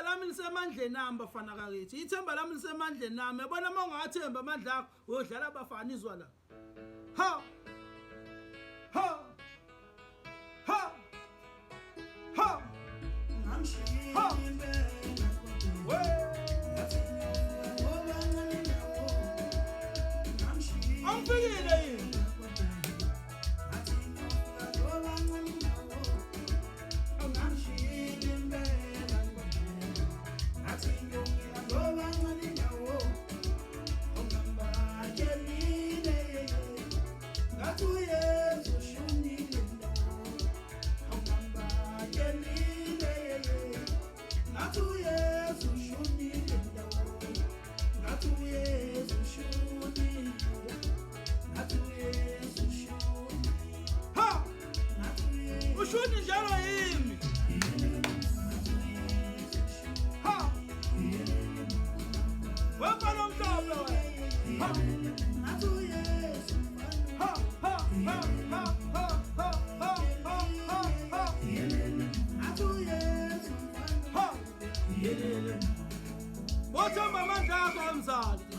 lami lisemandleni nami bafana kakithi. Ithemba lami lisemandleni nami. Yabona uma ungathemba amandla akho uyodlala abafana izwa la. Ha! Ha! Ha! Ha! Ha! Angifikile yini? Ushuni njalo yimi. Ha. Wapha lo mhlobo wena. Ha. Ha ha ha ha ha ha ha ha ha. Ha. Bothamba amandla akho mzali.